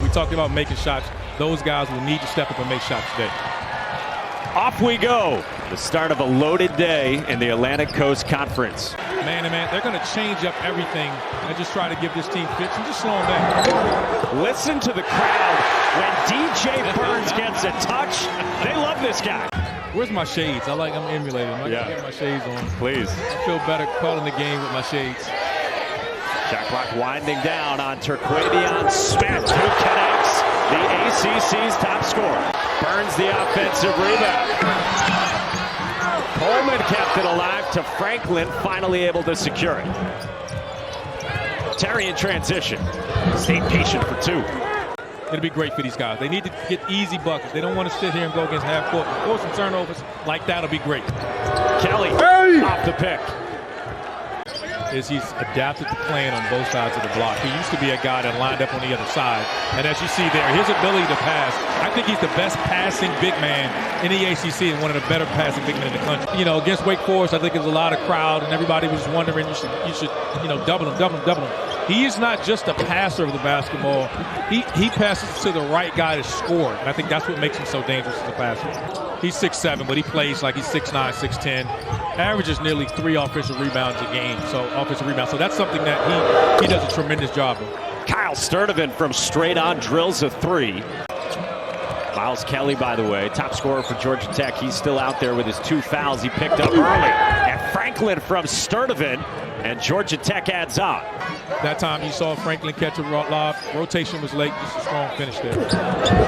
We talked about making shots. Those guys will need to step up and make shots today. Off we go. The start of a loaded day in the Atlantic Coast Conference. Man, they're going to change up everything and just try to give this team fits and just slow them down. Listen to the crowd when DJ Burns gets a touch. They love this guy. Where's my shades? I'm emulating. I can get my shades on. Please. I feel better calling the game with my shades. Shot clock winding down on Terquavion Smith, who connects the ACC's top scorer. Burns the offensive rebound. Coleman kept it alive to Franklin, finally able to secure it. Terry in transition. Stay patient for two. It'll be great for these guys. They need to get easy buckets. They don't want to sit here and go against half court. Force some turnovers like that'll be great. Kelly off the pick. He's adapted to playing on both sides of the block. He used to be a guy that lined up on the other side. And as you see there, his ability to pass, I think he's the best passing big man in the ACC and one of the better passing big men in the country. You know, against Wake Forest, I think there's a lot of crowd and everybody was wondering you should double him. He is not just a passer of the basketball. He passes to the right guy to score. And I think that's what makes him so dangerous as a passer. He's 6'7", but he plays like he's 6'9", 6'10". Averages nearly 3 offensive rebounds a game. So that's something that he does a tremendous job of. Kyle Sturdivant from straight on drills a three. Miles Kelly, by the way, top scorer for Georgia Tech. He's still out there with his 2 fouls he picked up early. And Franklin from Sturdivant, and Georgia Tech adds on. That time you saw Franklin catch a lob. Rotation was late. Just a strong finish there.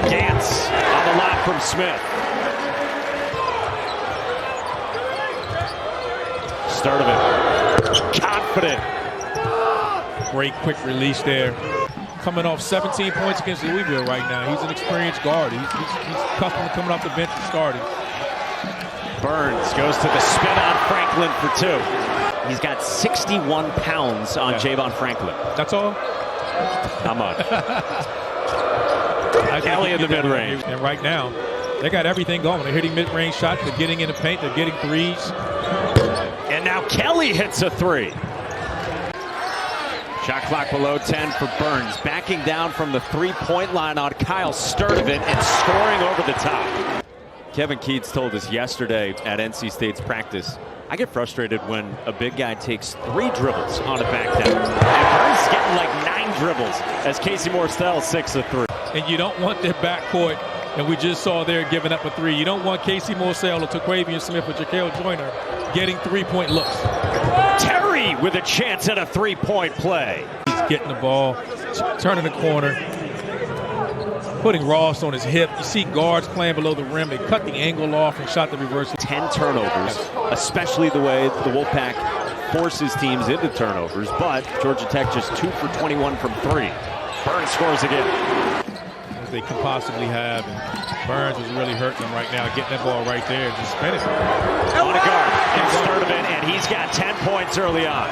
Gantz on the lob from Smith. Sturdivant, confident. Great quick release there. Coming off 17 points against Louisville right now. He's an experienced guard. He's accustomed to coming off the bench and starting. Burns goes to the spin on Franklin for 2. He's got 61 pounds on Javon Franklin. That's all? Not much. Kelly in the mid-range. And right now, they got everything going. They're hitting mid-range shots. They're getting in the paint. They're getting threes. And now Kelly hits a 3. Shot clock below 10 for Burns. Backing down from the 3-point line on Kyle Sturdivant and scoring over the top. Kevin Keats told us yesterday at NC State's practice, I get frustrated when a big guy takes 3 dribbles on a back down. And Burns is getting like 9 dribbles as Casey Morsell 6 of 3. And you don't want their backcourt, and we just saw there giving up a 3. You don't want Casey Morsell or Terquavion Smith or Jaquel Joyner getting 3-point looks. Terry with a chance at a 3-point play. He's getting the ball, turning the corner, putting Ross on his hip. You see guards playing below the rim. They cut the angle off and shot the reverse. 10 turnovers, especially the way the Wolfpack forces teams into turnovers. But Georgia Tech just 2 for 21 from 3. Burns scores again. As they can possibly have. And Burns is really hurting them right now, getting that ball right there and just spinning. On a guard, and Sturdivant, and he's got 10 points early on.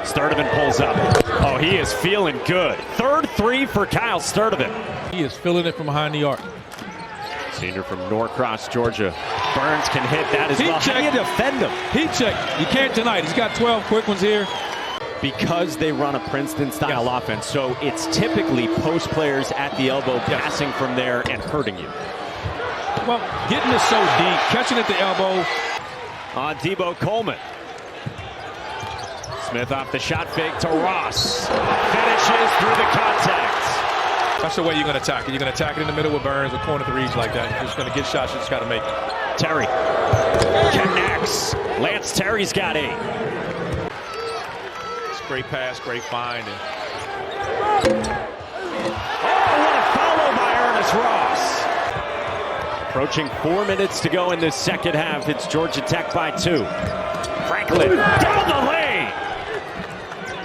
Sturdivant pulls up. Oh, he is feeling good. 3rd 3 for Kyle Sturdivant. He is feeling it from behind the arc. Senior from Norcross, Georgia. Burns can hit that as well. How do you defend him? Heat check. You can't tonight. He's got 12 quick ones here. Because they run a Princeton-style offense, so it's typically post players at the elbow passing from there and hurting you. Well, getting it so deep, catching at the elbow. On Debo Coleman. Smith off the shot fake to Ross. Finishes through the contact. That's the way you're going to attack it. You're going to attack it in the middle with Burns or corner threes like that. You're just going to get shots. You just got to make it. Terry connects. Lance Terry's got 8. Great pass, great find. Oh, what a follow by Ernest Ross. Approaching 4 minutes to go in this second half. It's Georgia Tech by 2. Franklin down the lane.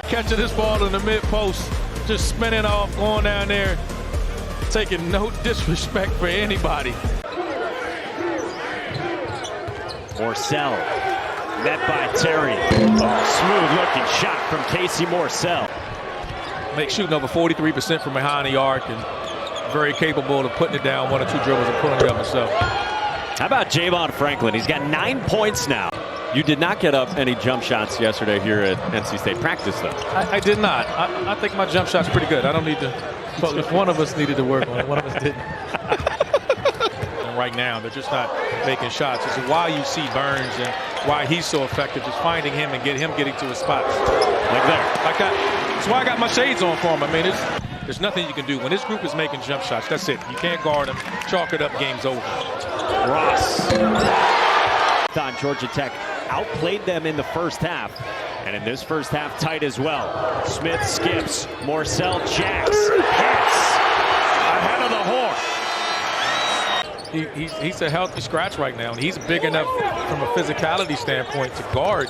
Catching this ball in the mid post, just spinning off, going down there, taking no disrespect for anybody. Morsell. Met by Terry. Oh, smooth-looking shot from Casey Morsell. Shooting over 43% from behind the arc and very capable of putting it down 1 or 2 dribbles and pulling it up himself. How about Javon Franklin? He's got 9 points now. You did not get up any jump shots yesterday here at NC State practice, though. I did not. I think my jump shot's pretty good. I don't need to. But if one of us needed to work on it, one of us didn't. Right now, they're just not making shots. This is why you see Burns and why he's so effective, just finding him and getting to his spots. Like there. Like that. That's why I got my shades on for him. I mean, there's nothing you can do. When this group is making jump shots, that's it. You can't guard them. Chalk it up, game's over. Ross. Thought Georgia Tech outplayed them in the first half. And in this first half, tight as well. Smith skips. Morsell jacks. Hits. Ahead of the horn. He's a healthy scratch right now, and he's big enough from a physicality standpoint to guard.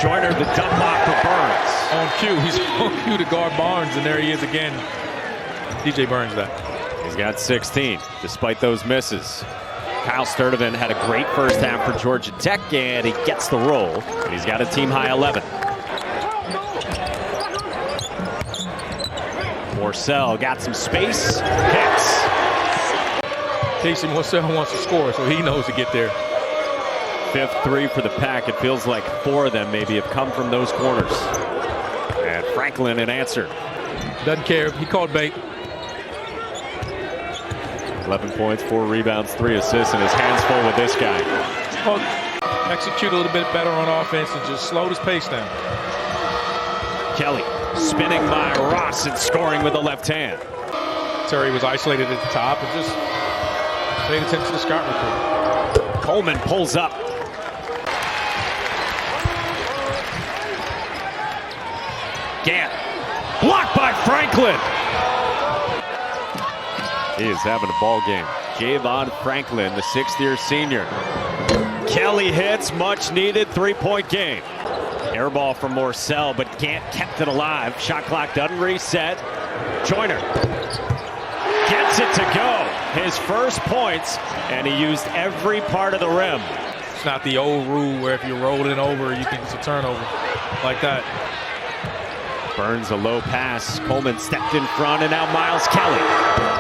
Joyner, the dump block for Burns. On cue. He's on cue to guard Barnes, and there he is again. DJ Burns that. He's got 16, despite those misses. Kyle Sturdivant had a great first half for Georgia Tech, and he gets the roll. And he's got a team-high 11. Morsell got some space. Hits. Casey Morsell wants to score, so he knows to get there. Fifth three for the Pack. It feels like 4 of them maybe have come from those corners. And Franklin in answer. Doesn't care. He called bait. 11 points, 4 rebounds, 3 assists, and his hands full with this guy. Well, execute a little bit better on offense and just slow his pace down. Kelly spinning by Ross and scoring with the left hand. Terry was isolated at the top and just paid attention to the scout report. Coleman pulls up. Gant. Blocked by Franklin. He is having a ball game. Javon Franklin, the 6th-year senior. Kelly hits, much needed 3-point game. Air ball from Morsell, but Gant kept it alive. Shot clock doesn't reset. Joyner gets it to go. His first points, and he used every part of the rim. It's not the old rule where if you roll it over, you think it's a turnover like that. Burns a low pass. Coleman stepped in front, and now Miles Kelly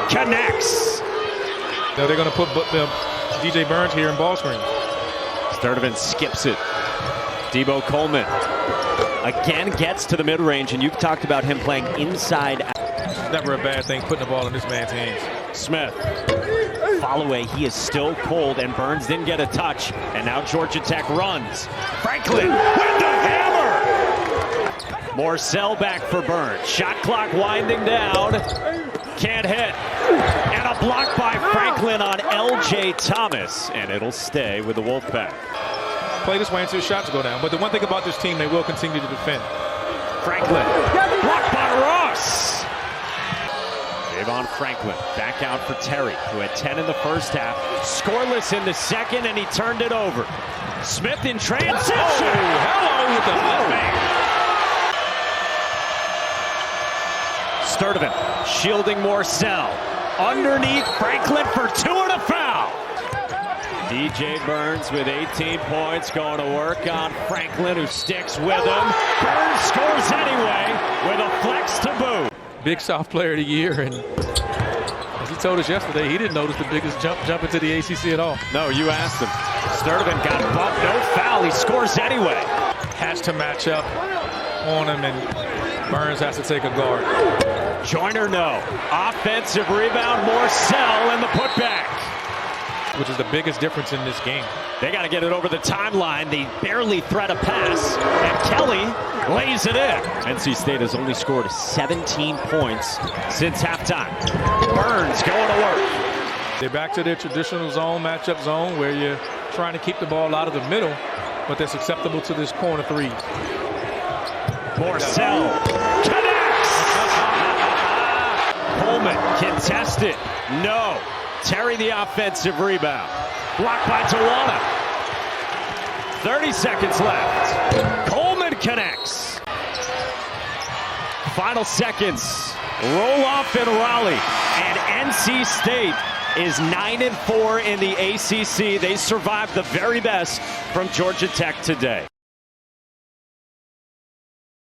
connects. Now they're going to put DJ Burns here in ball screen. Sturdivant skips it. Debo Coleman again gets to the mid-range, and you've talked about him playing inside out. It's never a bad thing putting the ball in this man's hands. Smith. Follow-away, he is still cold, and Burns didn't get a touch. And now Georgia Tech runs. Franklin with the hammer! Morsell back for Burns. Shot clock winding down. Can't hit. And a block by Franklin on L.J. Thomas. And it'll stay with the Wolfpack. Play this way until the shots go down. But the one thing about this team, they will continue to defend. Franklin. Blocked by Ross. Javon Franklin back out for Terry, who had 10 in the first half. Scoreless in the second, and he turned it over. Smith in transition. Hello with the left hand. Sturdivant shielding Morsell. Underneath Franklin for 2 and a foul. DJ Burns with 18 points going to work on Franklin, who sticks with him. Burns scores anyway with a flex to boot. Big South Player of the Year, and as he told us yesterday, he didn't notice the biggest jump into the ACC at all. No, you asked him. Sturdivant got bumped, no foul. He scores anyway. Has to match up on him, and Burns has to take a guard. Joyner, no. Offensive rebound, Morsell, and the putback. Which is the biggest difference in this game. They got to get it over the timeline. They barely thread a pass, and Kelly lays it in. NC State has only scored 17 points since halftime. Burns going to work. They're back to their traditional zone, matchup zone, where you're trying to keep the ball out of the middle, but that's acceptable to this corner 3. Morsell connects. Coleman contested. No. Terry the offensive rebound. Blocked by Tawana. 30 seconds left. Coleman connects. Final seconds. Roll off in Raleigh. And NC State is 9-4 in the ACC. They survived the very best from Georgia Tech today.